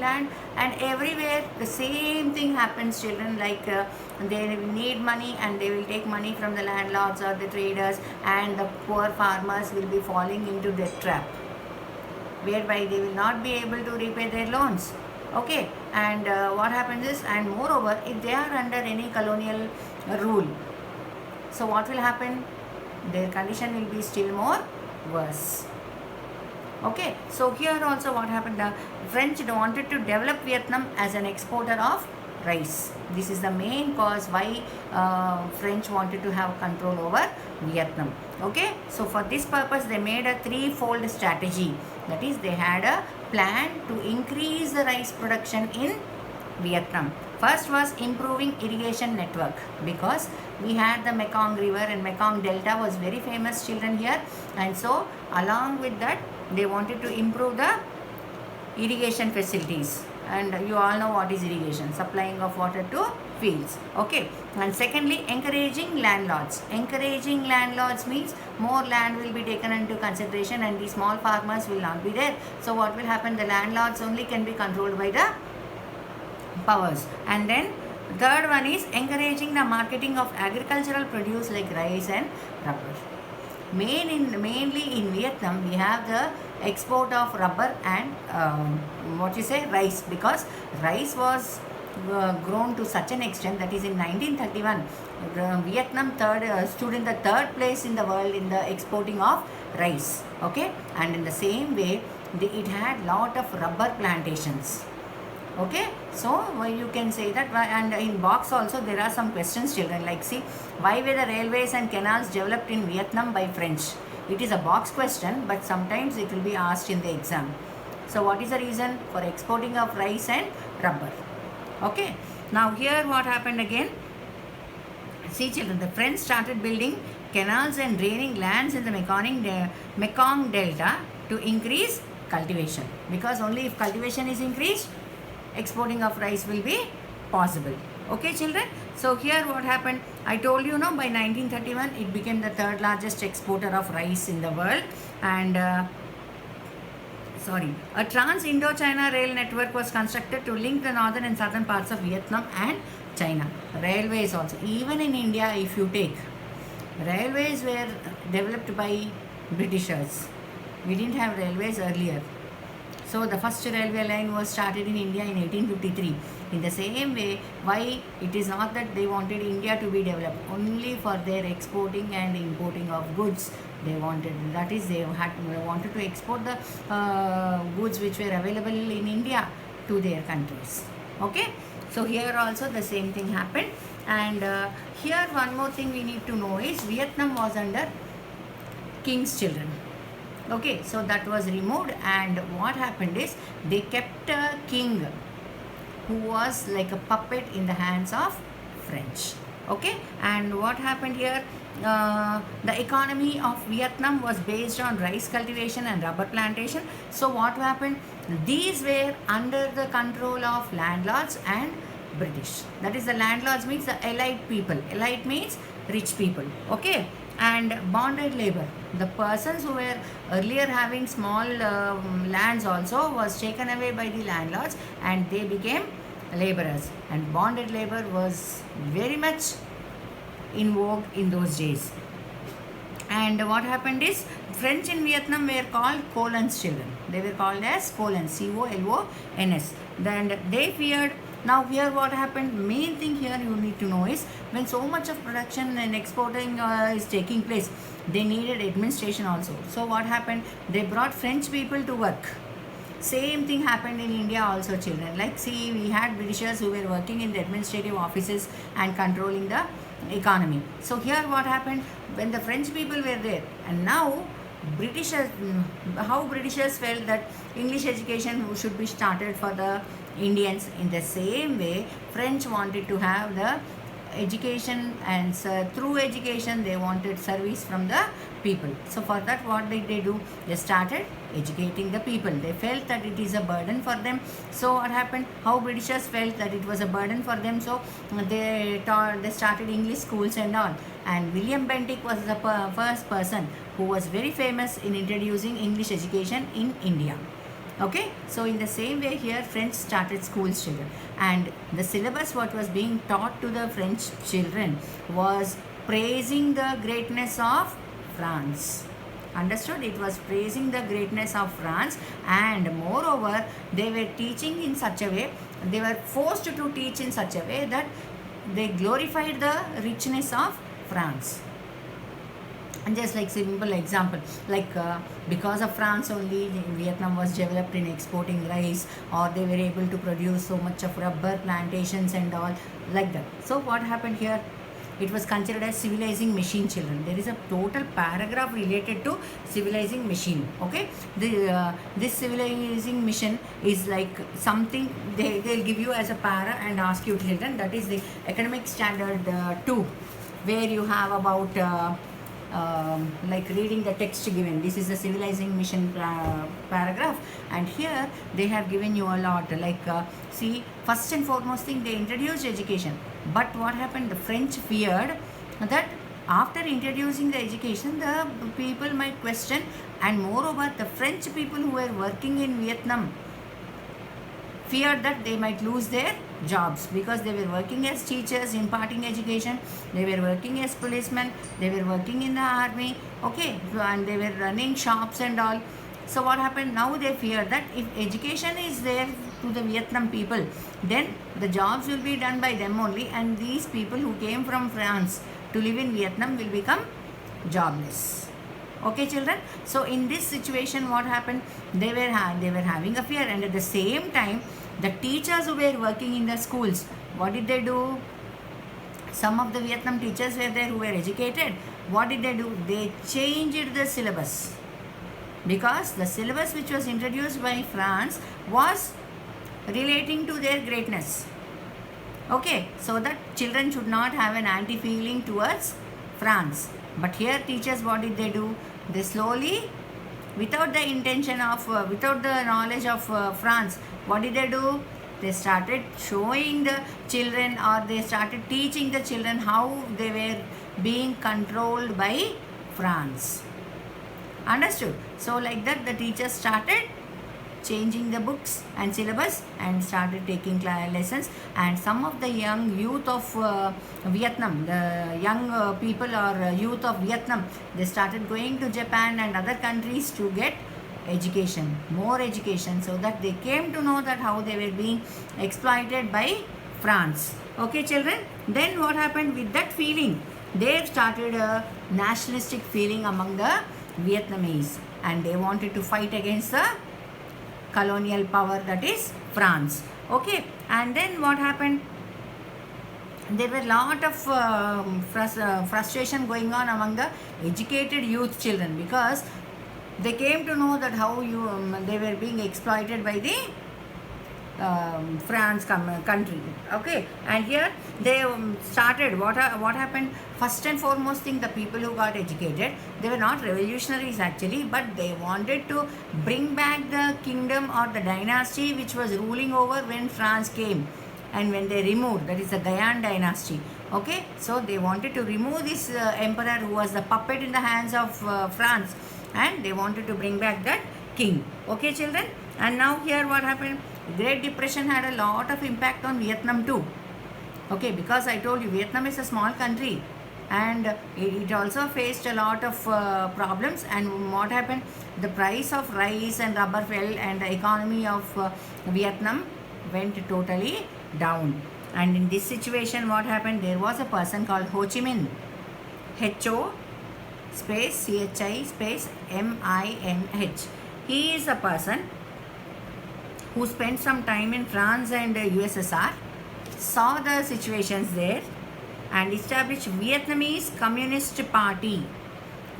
land, and everywhere the same thing happens, children. Like they need money and they will take money from the landlords or the traders, and the poor farmers will be falling into debt trap, whereby they will not be able to repay their loans. Okay, and what happens is, and moreover, if they are under any colonial rule, so what will happen? Their condition will be still more worse. Okay, so here also what happened, the French wanted to develop Vietnam as an exporter of rice. This is the main cause why French wanted to have control over Vietnam. Okay, so for this purpose they made a threefold strategy. That is, they had a plan to increase the rice production in Vietnam. First was improving irrigation network, because we had the Mekong River and Mekong Delta was very famous, children, here, and so along with that they wanted to improve the irrigation facilities, and you all know what is irrigation, supplying of water to fields. Okay, and secondly, encouraging landlords. Encouraging landlords means more land will be taken into consideration and the small farmers will not be there. So what will happen, the landlords only can be controlled by the powers. And then third one is encouraging the marketing of agricultural produce like rice and rubber. Mainly in Vietnam we have the export of rubber and rice, because rice was grown to such an extent that is in 1931 Vietnam stood in the third place in the world in the exporting of rice. Okay, and in the same way it had lot of rubber plantations. Okay, so you can say that, and in box also there are some questions, children, like see, why were the railways and canals developed in Vietnam by French? It is a box question, but sometimes it will be asked in the exam. So what is the reason for exporting of rice and rubber? Okay, now here what happened again, see, children, the French started building canals and draining lands in the Mekong Delta to increase cultivation, because only if cultivation is increased, exporting of rice will be possible. Okay, children, so here what happened, I told you, by 1931 it became the third largest exporter of rice in the world, and a Trans-Indochina rail network was constructed to link the northern and southern parts of Vietnam and China. Railways also, even in India if you take, railways were developed by Britishers. We didn't have railways earlier. So the first railway line was started in India in 1853. In the same way, why it is not that they wanted India to be developed, only for their exporting and importing of goods they wanted. That is, they wanted to export the goods which were available in India to their countries. Okay, so here also the same thing happened. And here one more thing we need to know is, Vietnam was under king's children. Okay, so that was removed, and what happened is they kept a king who was like a puppet in the hands of French. Okay, and what happened here, the economy of Vietnam was based on rice cultivation and rubber plantation. So what happened, these were under the control of landlords and British. That is, the landlords means the elite people. Elite means rich people. Okay, and bonded labor. The persons who were earlier having small lands also was taken away by the landlords, and they became laborers. And bonded labor was very much in vogue in those days. And what happened is, French in Vietnam were called Colons children. They were called as Colons, C-O-L-O-N-S. Then they feared. Now here what happened, main thing here you need to know is, when so much of production and exporting is taking place, they needed administration also. So what happened, they brought French people to work. Same thing happened in India also, children. Like see, we had Britishers who were working in the administrative offices and controlling the economy. So here what happened, when the French people were there, and now Britishers, how Britishers felt that English education should be started for the Indians. In the same way, French wanted to have the education, and through education they wanted service from the people. So for that, what did they do? They started educating the people. They felt that it is a burden for them. So what happened? How Britishers felt that it was a burden for them, so they started English schools and all. And William Bentinck was the first person who was very famous in introducing English education in India. Okay, so in the same way here French started schools, children, and the syllabus what was being taught to the French children was praising the greatness of France. Understood? It was praising the greatness of France, and moreover they were teaching in such a way, they were forced to teach in such a way that they glorified the richness of France. And just like simple example, like because of France only Vietnam was developed in exporting rice, or they were able to produce so much of rubber plantations and all, like that. So what happened here, it was considered as civilizing machine, children. There is a total paragraph related to civilizing machine. Okay, this civilizing mission is like something they'll give you as a para and ask you, children, that is the academic standard 2, where you have about like reading the text given. This is the civilizing mission paragraph, and here they have given you a lot, like see, first and foremost thing, they introduced education. But what happened, the French feared that after introducing the education the people might question, and moreover the French people who were working in Vietnam feared that they might lose their jobs, because they were working as teachers imparting education, they were working as policemen, they were working in the army, okay, and they were running shops and all. So what happened, now they fear that if education is there to the Vietnam people, then the jobs will be done by them only, and these people who came from France to live in Vietnam will become jobless. Okay, children. So in this situation what happened, they were having a fear, and at the same time the teachers who were working in the schools, what did they do? Some of the Vietnam teachers were there who were educated. What did they do? They changed the syllabus, because the syllabus which was introduced by France was relating to their greatness. Okay, so that children should not have an anti-feeling towards France. But here teachers, what did they do? They slowly, without the intention of, without the knowledge of France, what did they do? They started showing the children, or they started teaching the children how they were being controlled by France. Understood? So like that the teachers started changing the books and syllabus and started taking lessons, and some of the young youth of Vietnam, the young people or youth of Vietnam, they started going to Japan and other countries to get education, more education, so that they came to know that how they were being exploited by France. Okay, children, then what happened with that feeling? They started a nationalistic feeling among the Vietnamese, and they wanted to fight against the colonial power, that is France. Okay, and then what happened, there were a lot of frustration going on among the educated youth children, because they came to know that how they were being exploited by the France country. Okay, and here they started, what happened, first and foremost thing, the people who got educated, they were not revolutionaries actually, but they wanted to bring back the kingdom or the dynasty which was ruling over when France came, and when they removed, that is the Guyane dynasty. Okay, so they wanted to remove this emperor who was the puppet in the hands of France, and they wanted to bring back that king. Okay, children, and now here what happened, Great Depression had a lot of impact on Vietnam too. Okay, because I told you Vietnam is a small country, and it also faced a lot of problems. And what happened, the price of rice and rubber fell, and the economy of Vietnam went totally down. And in this situation what happened, there was a person called Ho Chi Minh, H-O space C-H-I space M-I-N-H. He is a person who spent some time in France and USSR, saw the situations there, and established Vietnamese Communist Party.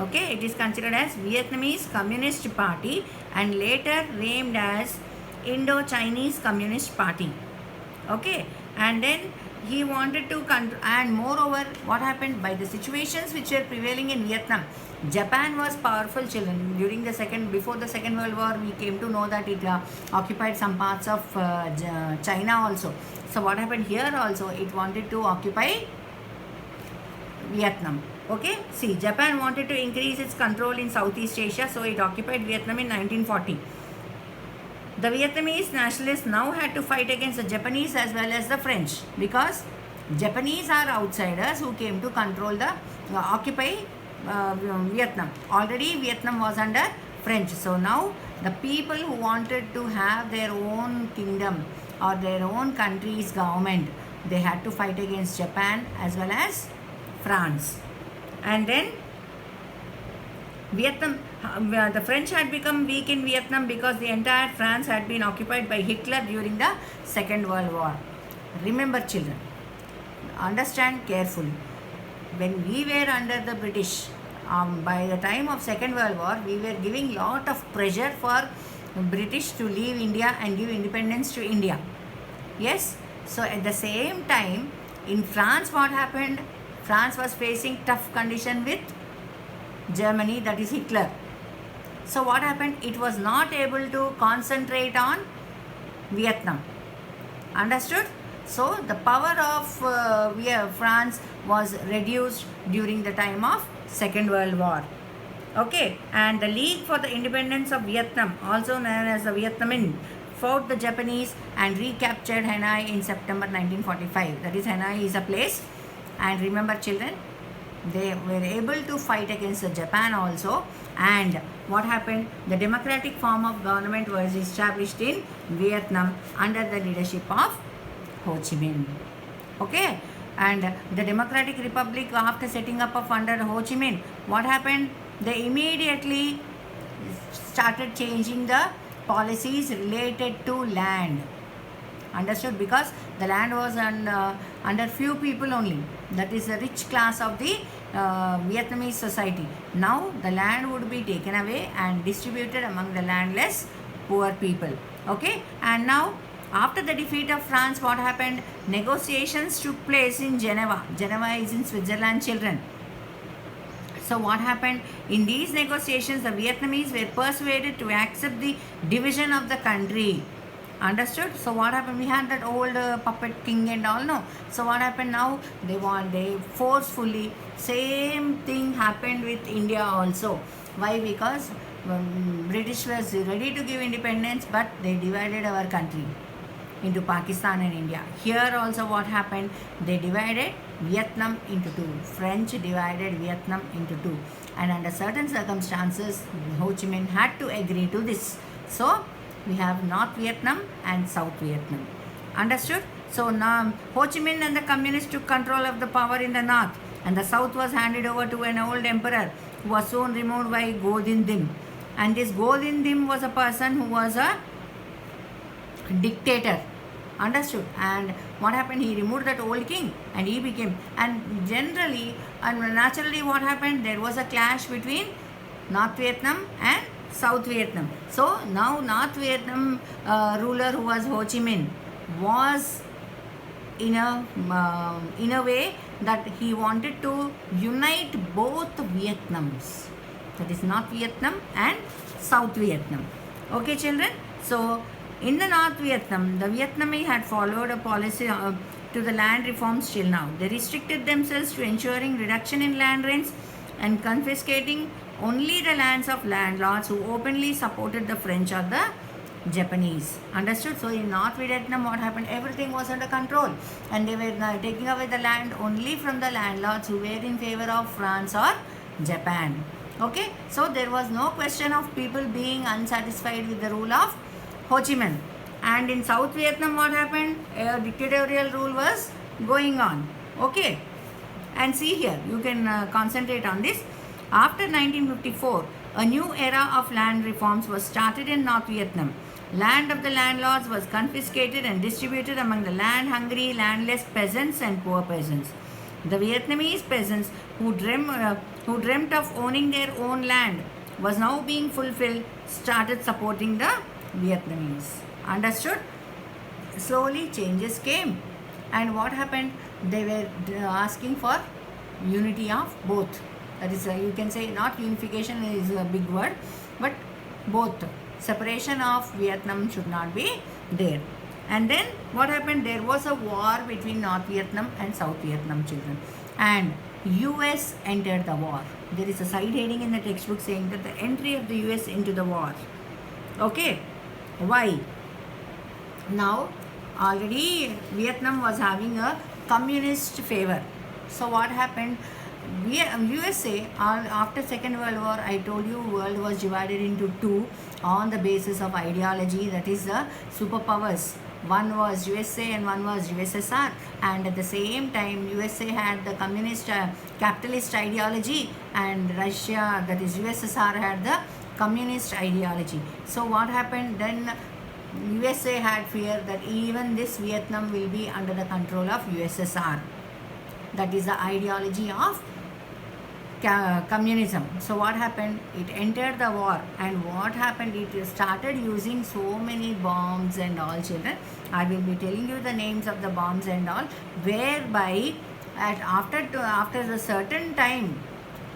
Okay, it is considered as Vietnamese Communist Party, and later named as Indo-Chinese Communist Party. Okay, and then he wanted to and moreover what happened, by the situations which were prevailing in Vietnam, Japan was powerful, children. During the before the Second World War, we came to know that it occupied some parts of China also. So what happened here also, it wanted to occupy Vietnam. Okay, see, Japan wanted to increase its control in Southeast Asia, so it occupied Vietnam in 1940. The Vietnamese nationalists now had to fight against the Japanese as well as the French, because Japanese are outsiders who came to control the occupy Vietnam. Already Vietnam was under French. So now the people who wanted to have their own kingdom or their own country's government, they had to fight against Japan as well as France. And then Vietnam, the French had become weak in Vietnam because the entire France had been occupied by Hitler during the Second World War. Remember, children, understand carefully. When we were under the British, by the time of Second World War, we were giving lot of pressure for British to leave India and give independence to India. Yes. So at the same time, in France, what happened? France was facing tough condition with Germany, that is Hitler. So what happened? It was not able to concentrate on Vietnam. Understood? So the power of France was reduced during the time of Second World War. Okay, and the League for the Independence of Vietnam, also known as the Viet Minh, fought the Japanese and recaptured Hanoi in September 1945. That is, Hanoi is a place. And remember, children, they were able to fight against the Japan also. And what happened? The democratic form of government was established in Vietnam under the leadership of Ho Chi Minh. Okay, and the Democratic Republic, after setting up of under Ho Chi Minh, what happened? They immediately started changing the policies related to land. Understood? Because the land was under few people only. That is the rich class of the Vietnamese society. Now the land would be taken away and distributed among the landless poor people. Okay, and now after the defeat of France, what happened? Negotiations took place in Geneva. Geneva is in Switzerland, children. So what happened? In these negotiations, the Vietnamese were persuaded to accept the division of the country. Understood? So what happened? We had that old puppet king and all, no? So what happened now? They forcefully, same thing happened with India also. Why? Because British was ready to give independence, but they divided our country into Pakistan and India. Here also what happened? They divided Vietnam into two. French divided Vietnam into two. And under certain circumstances, Ho Chi Minh had to agree to this. So we have North Vietnam and South Vietnam. Understood? So now Ho Chi Minh and the communists took control of the power in the north, and the south was handed over to an old emperor who was soon removed by Ngo Dinh Diem. And this Ngo Dinh Diem was a person who was a dictator. Understood? And what happened? He removed that old king and he became, and generally and naturally what happened? There was a clash between North Vietnam and South Vietnam. So now North Vietnam ruler, who was Ho Chi Minh, was in a way that he wanted to unite both Vietnams, that is North Vietnam and South Vietnam. Okay, children? So in the North Vietnam, the Vietnamese had followed a policy to the land reforms till now. They restricted themselves to ensuring reduction in land rents and confiscating only the lands of landlords who openly supported the French or the Japanese. Understood? So in North Vietnam, what happened? Everything was under control, and they were taking away the land only from the landlords who were in favor of France or Japan. Okay, so there was no question of people being unsatisfied with the rule of Ho Chi Minh. And in South Vietnam, what happened? A dictatorial rule was going on. Okay, and see here, you can concentrate on this. After 1954, a new era of land reforms was started in North Vietnam. Land of the landlords was confiscated and distributed among the land-hungry, landless peasants and poor peasants. The Vietnamese peasants who dreamt of owning their own land was now being fulfilled, started supporting the Vietnamese. Understood? Slowly changes came. And what happened? They were asking for unity of both. That is, you can say not unification is a big word, but both. Separation of Vietnam should not be there. And then what happened? There was a war between North Vietnam and South Vietnam, children. And US entered the war. There is a side heading in the textbook saying that the entry of the US into the war. Okay. Why? Now already Vietnam was having a communist favor. So what happened? USA, after Second World War, I told you world was divided into two on the basis of ideology, that is the superpowers. One was USA and one was USSR, and at the same time USA had the communist capitalist ideology, and Russia, that is USSR, had the communist ideology. So what happened then? USA had fear that even this Vietnam will be under the control of USSR. That is the ideology of communism. So what happened? It entered the war, and what happened? It started using so many bombs and all, children. I will be telling you the names of the bombs and all, whereby after a certain time,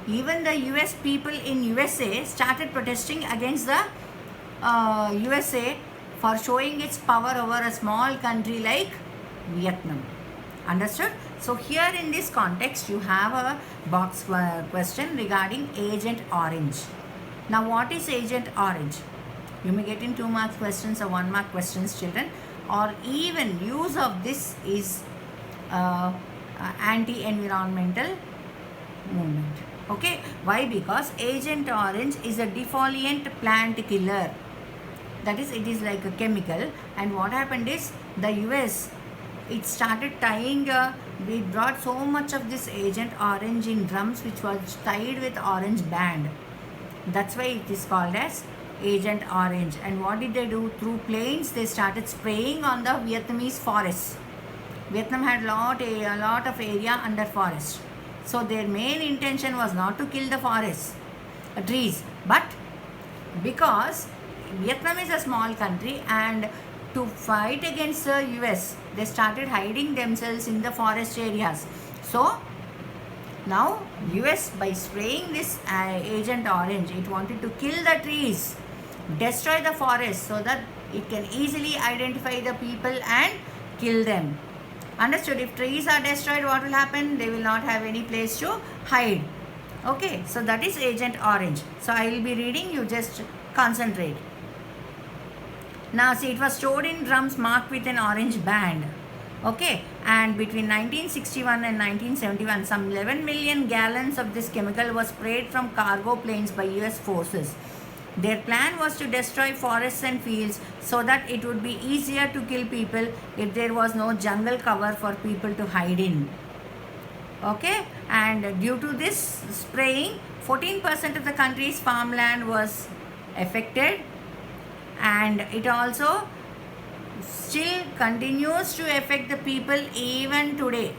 even the US people in USA started protesting against the USA for showing its power over a small country like Vietnam. Understood? So here in this context, you have a box question regarding Agent Orange. Now what is Agent Orange? You may get in 2 mark questions or 1 mark questions, children, or even use of this is anti-environmental movement. Okay, why? Because Agent Orange is a defoliant plant killer. That is, it is like a chemical, and what happened is the US, it started tying, we brought so much of this Agent Orange in drums which was tied with orange band. That's why it is called as Agent Orange. And what did they do? Through planes, they started spraying on the Vietnamese forests. Vietnam had a lot of area under forest. So their main intention was not to kill the forests, trees, but because Vietnam is a small country, and to fight against the US, they started hiding themselves in the forest areas. So now US, by spraying this Agent Orange, it wanted to kill the trees, destroy the forest, so that it can easily identify the people and kill them. Understood? If trees are destroyed, what will happen? They will not have any place to hide. Okay, so that is Agent Orange. So I will be reading, you just concentrate. Now see, it was stored in drums marked with an orange band. Okay, and between 1961 and 1971, some 11 million gallons of this chemical was sprayed from cargo planes by US forces. Their plan was to destroy forests and fields so that it would be easier to kill people if there was no jungle cover for people to hide in. Okay, and due to this spraying, 14% of the country's farmland was affected, and it also still continues to affect the people even today.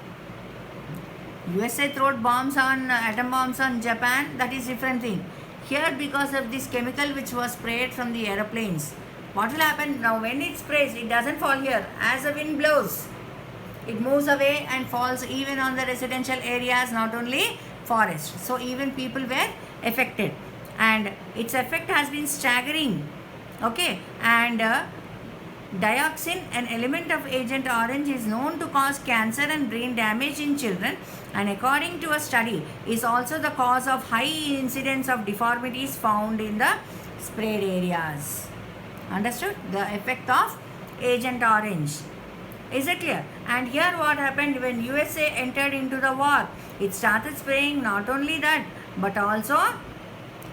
USA threw bombs on atom bombs on Japan, that is different thing. Here, because of this chemical which was sprayed from the aeroplanes, what will happen now? When it sprays, it doesn't fall here. As the wind blows, it moves away and falls even on the residential areas, not only forests. So even people were affected, and its effect has been staggering. Okay, and dioxin, an element of Agent Orange, is known to cause cancer and brain damage in children, and according to a study, is also the cause of high incidence of deformities found in the sprayed areas. Understood? The effect of Agent Orange. Is it clear? And here what happened when USA entered into the war? It started spraying not only that, but also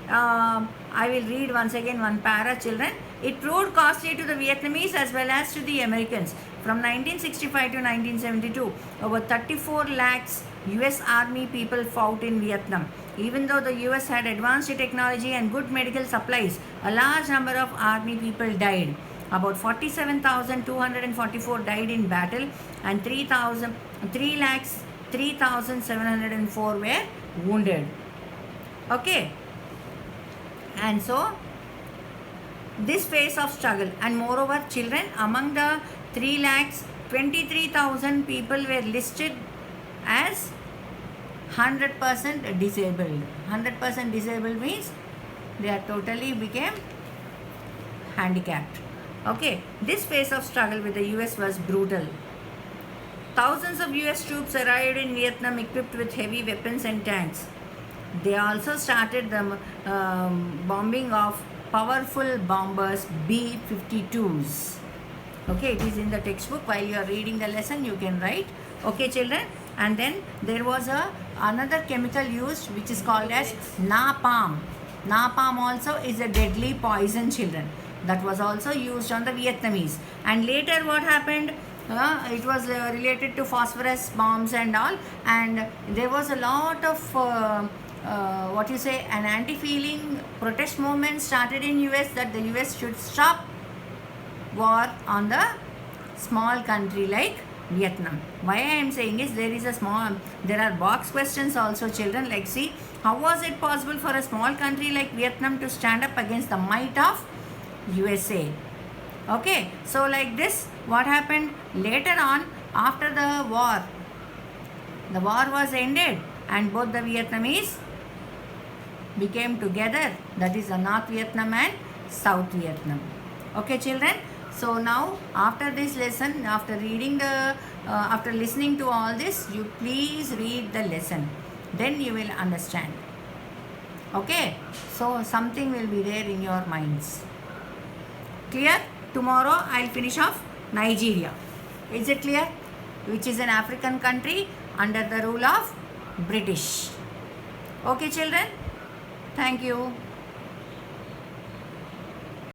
I will read once again one para, children. It proved costly to the Vietnamese as well as to the Americans. From 1965 to 1972, over 34 lakhs US Army people fought in Vietnam. Even though the US had advanced technology and good medical supplies, a large number of Army people died. About 47,244 died in battle, and 3,704 were wounded. Okay. And so, this phase of struggle, and moreover, children, among the 3,23,000 people were listed as 100% disabled. 100% disabled means they are totally became handicapped. Okay, this phase of struggle with the US was brutal. Thousands of US troops arrived in Vietnam equipped with heavy weapons and tanks. They also started the bombing of powerful bombers B-52s. Okay, it is in the textbook. While you are reading the lesson, you can write. Okay, children. And then there was another chemical used which is called as napalm. Napalm also is a deadly poison, children. That was also used on the Vietnamese. And later what happened? It was related to phosphorus bombs and all. And there was a lot of an anti-feeling protest movement started in US that the US should stop war on the small country like Vietnam. Why I am saying is there are box questions also, children, like see, how was it possible for a small country like Vietnam to stand up against the might of USA? Okay, so like this, what happened later on after the war was ended and both the Vietnamese became together, that is the North Vietnam and South Vietnam. Okay, children. So now after this lesson, after listening to all this, you please read the lesson. Then you will understand. Okay. So something will be there in your minds. Clear? Tomorrow I'll finish off Nigeria. Is it clear? Which is an African country under the rule of British. Okay, children. Thank you.